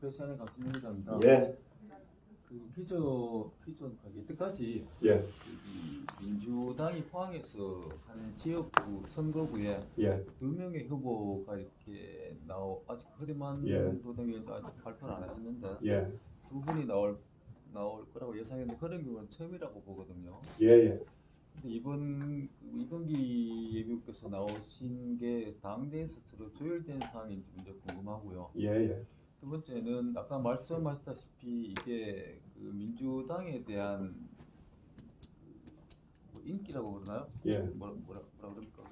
크리스찬의 강신입니다. 예, 그 기존 이때까지 예, 이 민주당이 포항에서 한 지역구 선거구에 예, 2명의 후보가 이렇게 아직 허대만 예. 도당위원장 아직 발표를 안 하셨는데 예, 두 분이 나올 거라고 예상했는데 그런 경우는 처음이라고 보거든요. 예, 예. 근데 이번 이건기 예비후보께서 나오신 게 당내에서 서로 조율된 사항인지 먼저 궁금하고요. 예, 예. 두 번째는 아까 말씀하셨다시피 이게 그 민주당에 대한 뭐 인기라고 그러나요? 예. 뭐라 그럽니까?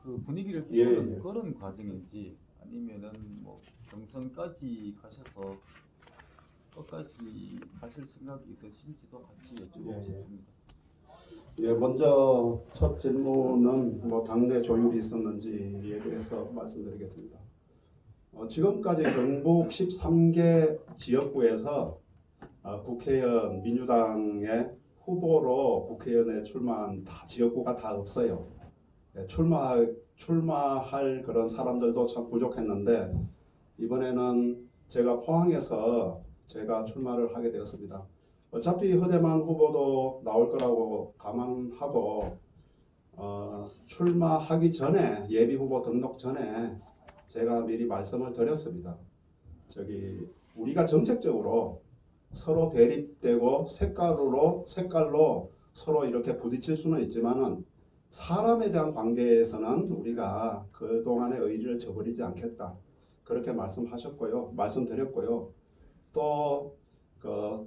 그 분위기를 예, 띄우는 예. 그런 과정인지 아니면은 뭐 경선까지 가셔서 끝까지 가실 생각이 있으신지도 같이 여쭤보고 예, 예. 싶습니다. 예, 먼저 첫 질문은 뭐 당내 조율이 있었는지에 대해서 말씀드리겠습니다. 지금까지 경북 13개 지역구에서 국회의원 민주당의 후보로 국회의원에 출마한 지역구가 다 없어요. 예, 출마할 그런 사람들도 참 부족했는데 이번에는 제가 포항에서 제가 출마를 하게 되었습니다. 어차피 허대만 후보도 나올 거라고 감안하고 출마하기 전에 예비 후보 등록 전에 제가 미리 말씀을 드렸습니다. 우리가 정책적으로 서로 대립되고 색깔로 서로 이렇게 부딪힐 수는 있지만은 사람에 대한 관계에서는 우리가 그동안의 의리를 저버리지 않겠다. 그렇게 말씀드렸고요. 또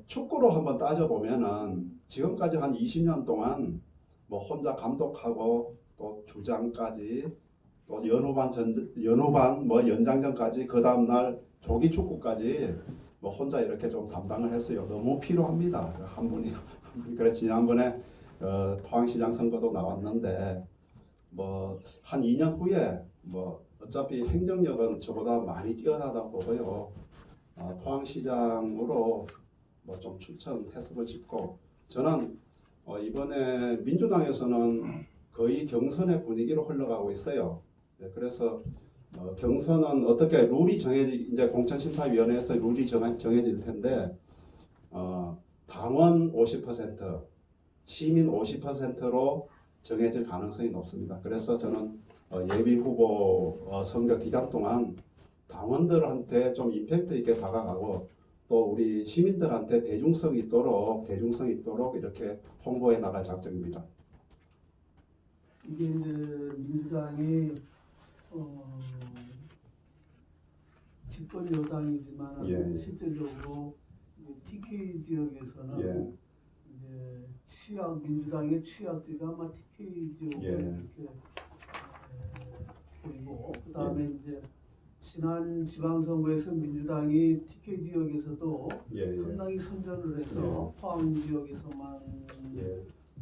축구로 한번 따져보면은 지금까지 한 20년 동안 뭐 혼자 감독하고 또 주장까지 또 연후반 뭐 연장전까지 그 다음날 조기 축구까지 뭐 혼자 이렇게 좀 담당을 했어요. 너무 필요합니다. 한 분이. 그래 지난번에 포항시장 선거도 나왔는데 뭐 한 2년 후에 뭐 어차피 행정력은 저보다 많이 뛰어나다고 보고요. 포항시장으로 뭐 좀 추천했으면 싶고 저는 이번에 민주당에서는 거의 경선의 분위기로 흘러가고 있어요. 네, 그래서 경선은 어떻게 룰이 이제 공천심사위원회에서 룰이 정해질 텐데 당원 50%, 시민 50%로 정해질 가능성이 높습니다. 그래서 저는 예비 후보 선거 기간 동안 당원들한테 좀 임팩트 있게 다가가고 또 우리 시민들한테 대중성 있도록 이렇게 홍보해 나갈 작정입니다. 이게 이제 민주당이 집권 여당이지만 예. 실제적으로 TK 지역에서는 예. 이제 민주당의 취약지가 아마 TK 지역에 예. 이렇게 보이고 그 다음에 이제 지난 지방선거에서 민주당이 TK 지역에서도 예. 상당히 선전을 해서 포항 지역에서만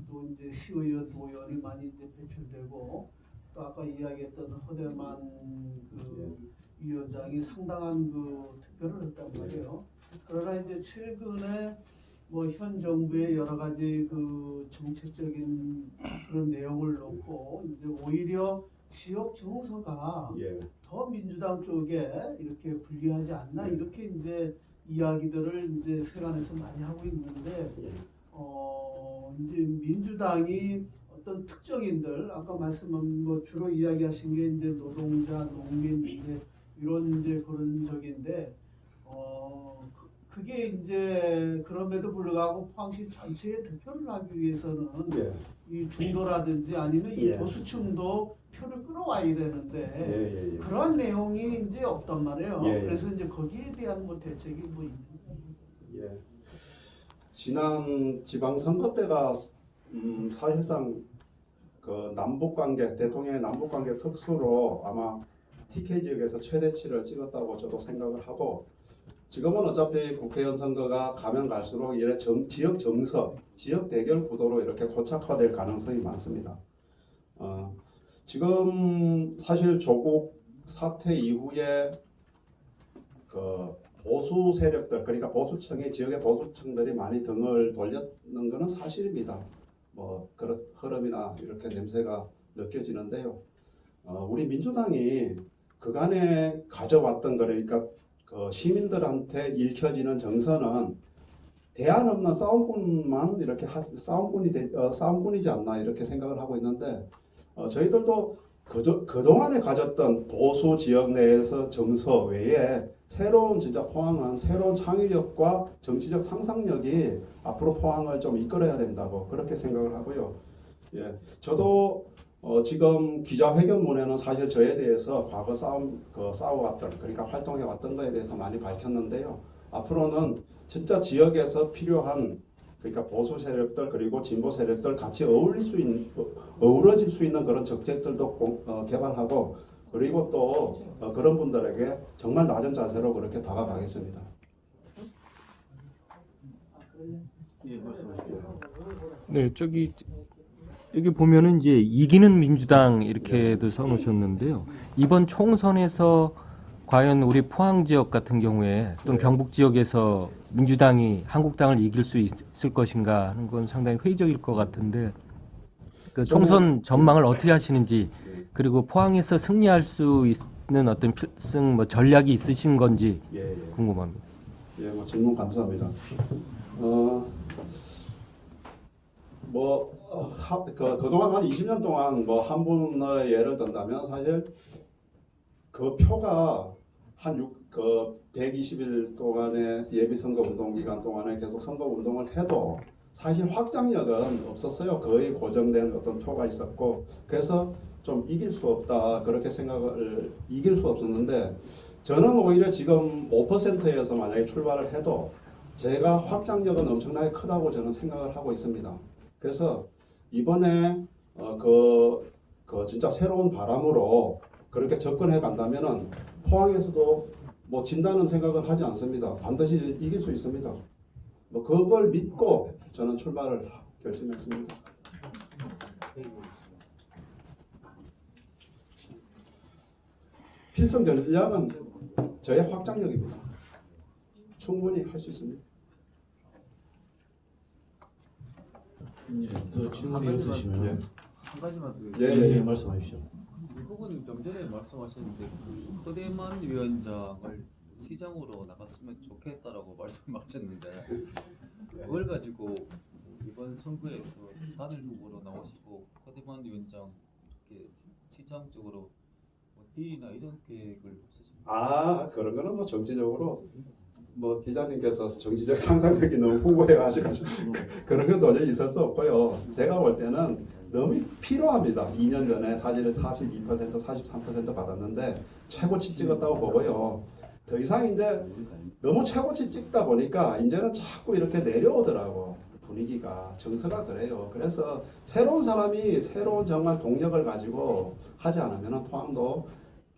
또 이제 시의원, 도의원이 많이 이제 배출되고 또 아까 이야기했던 허대만 위원장이 상당한 투표를 했단 말이에요. 그러나 이제 최근에 뭐 현 정부의 여러 가지 정책적인 그런 내용을 놓고 이제 오히려 지역 정서가 더 민주당 쪽에 이렇게 불리하지 않나 이렇게 이제 이야기들을 이제 세간에서 많이 하고 있는데 이제 민주당이 어떤 특정인들 아까 말씀한 뭐 주로 이야기하신 게 이제 노동자, 농민 이제 이런 이제 그런 적인데 그게 이제 그럼에도 불구하고 포항시 전체에 득표를 하기 위해서는 이 중도라든지 아니면 이 보수층도 표를 끌어와야 되는데 그런 내용이 이제 없단 말이에요. 그래서 이제 거기에 대한 뭐 대책이 뭐 있는 거예요. 지난 지방선거 때가 사실상 대통령의 남북관계 특수로 아마 TK 지역에서 최대치를 찍었다고 저도 생각을 하고 지금은 어차피 국회의원 선거가 가면 갈수록 지역 정서, 지역 대결 구도로 이렇게 고착화될 가능성이 많습니다. 지금 사실 조국 사태 이후에 보수 세력들 그러니까 지역의 보수층들이 많이 등을 돌렸는 것은 사실입니다. 뭐 그런 흐름이나 이렇게 냄새가 느껴지는데요. 우리 민주당이 그간에 가져왔던 그러니까 그 시민들한테 읽혀지는 정서는 대안 없는 싸움꾼만 이렇게 싸움꾼이지 않나 이렇게 생각을 하고 있는데 저희들도 그동안에 가졌던 보수 지역 내에서 정서 외에 새로운 진짜 포항은 새로운 창의력과 정치적 상상력이 앞으로 포항을 좀 이끌어야 된다고 그렇게 생각을 하고요. 예, 저도 지금 기자회견문에는 사실 저에 대해서 과거 싸워왔던 그러니까 활동해왔던 거에 대해서 많이 밝혔는데요. 앞으로는 진짜 지역에서 필요한 그러니까 보수 세력들 그리고 진보 세력들 같이 어우러질 수 있는 그런 정책들도 개발하고 그리고 또 그런 분들에게 정말 낮은 자세로 그렇게 다가가겠습니다. 예, 말씀하십시오. 네, 여기 보면은 이제 이기는 민주당 이렇게도 써놓으셨는데요. 이번 총선에서 과연 우리 포항 지역 같은 경우에 또는 경북 지역에서 민주당이 한국당을 이길 수 있을 것인가 하는 건 상당히 회의적일 것 같은데 그 총선 전망을 어떻게 하시는지 그리고 포항에서 승리할 수 있는 어떤 필승 뭐 전략이 있으신 건지 궁금합니다. 예, 뭐 질문 감사합니다. 그동안 한 20년 동안 뭐 한 분의 예를 든다면 사실 그 표가 한 120일 동안의 예비선거 운동 기간 동안에 계속 선거 운동을 해도 사실 확장력은 없었어요. 거의 고정된 어떤 표가 있었고 그래서 좀 이길 수 없다 그렇게 이길 수 없었는데 저는 오히려 지금 5%에서 만약에 출발을 해도 제가 확장력은 엄청나게 크다고 저는 생각을 하고 있습니다. 그래서 이번에 진짜 새로운 바람으로 그렇게 접근해 간다면은 포항에서도 뭐 진다는 생각은 하지 않습니다. 반드시 이길 수 있습니다. 뭐 그걸 믿고 저는 출발을 결심했습니다. 필승 전략은 저의 확장력입니다. 충분히 할 수 있습니다. 더 질문이 있으시면 한 가지만 더. 예. 말씀하십시오. 후보님 좀 전에 말씀하셨는데 허대만 위원장을 시장으로 나갔으면 좋겠다라고 말씀하셨는데 그걸 가지고 이번 선거에서 단일 후보로 나오시고 허대만 위원장 이렇게 시장 쪽으로 뭐 딜이나 이런 계획을 없으십니까? 그런 거는 뭐 정치적으로 뭐 기자님께서 정치적 상상력이 너무 풍부해가지고 그런 건 도저히 있을 수 없고요. 제가 볼 때는 너무 필요합니다. 2년 전에 사실은 42%, 43% 받았는데 최고치 찍었다고 보고요. 더 이상 이제 너무 최고치 찍다 보니까 이제는 자꾸 이렇게 내려오더라고. 분위기가 정서가 그래요. 그래서 새로운 사람이 새로운 정말 동력을 가지고 하지 않으면 포항도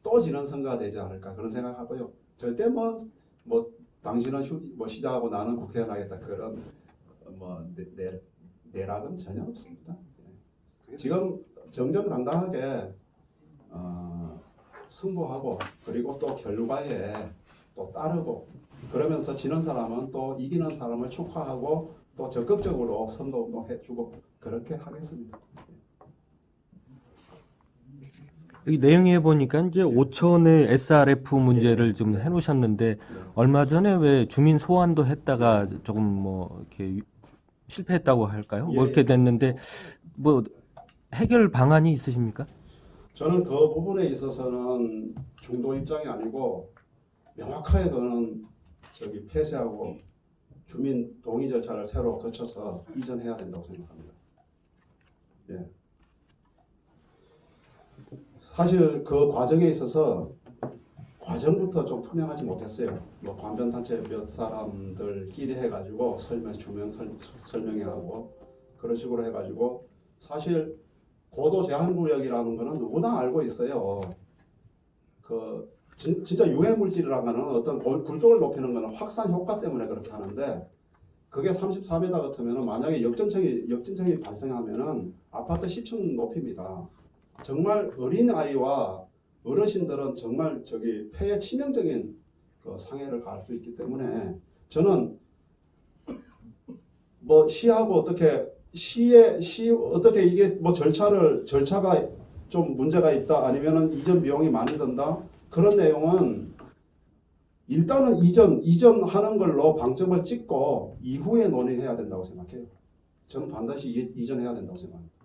또 지는 선거가 되지 않을까 그런 생각하고요. 절대 뭐 당신은 시장하고 나는 국회의원 하겠다 그런 내락은 전혀 없습니다. 지금 정정당당하게 승부하고 그리고 또 결과에 또 따르고 그러면서 지는 사람은 또 이기는 사람을 축하하고 또 적극적으로 선거운동 해주고 그렇게 하겠습니다. 여기 내용에 보니까 이제 5천의 SRF 문제를 좀 해놓으셨는데 얼마 전에 왜 주민 소환도 했다가 조금 뭐 이렇게 실패했다고 할까요? 뭐 이렇게 됐는데 뭐 해결 방안이 있으십니까? 저는 그 부분에 있어서는 중도 입장이 아니고 명확하게 그거는 폐쇄하고 주민 동의 절차를 새로 거쳐서 이전해야 된다고 생각합니다. 예. 사실 그 과정에 있어서 과정부터 좀 투명하지 못했어요. 뭐 관변단체 몇 사람들끼리 해가지고 설명회 하고 그런 식으로 해가지고 사실 고도 제한 구역이라는 거는 누구나 알고 있어요. 진짜 유해 물질이라는 거는 어떤 굴뚝을 높이는 거는 확산 효과 때문에 그렇게 하는데 그게 34m 같으면 만약에 역진층이 발생하면은 아파트 시층 높입니다. 정말 어린 아이와 어르신들은 정말 폐에 치명적인 상해를 가할 수 있기 때문에 저는 뭐 시하고 어떻게 이게 뭐 절차가 좀 문제가 있다 아니면은 이전 비용이 많이 든다 그런 내용은 일단은 이전하는 걸로 방점을 찍고 이후에 논의해야 된다고 생각해요. 저는 반드시 이전해야 된다고 생각합니다.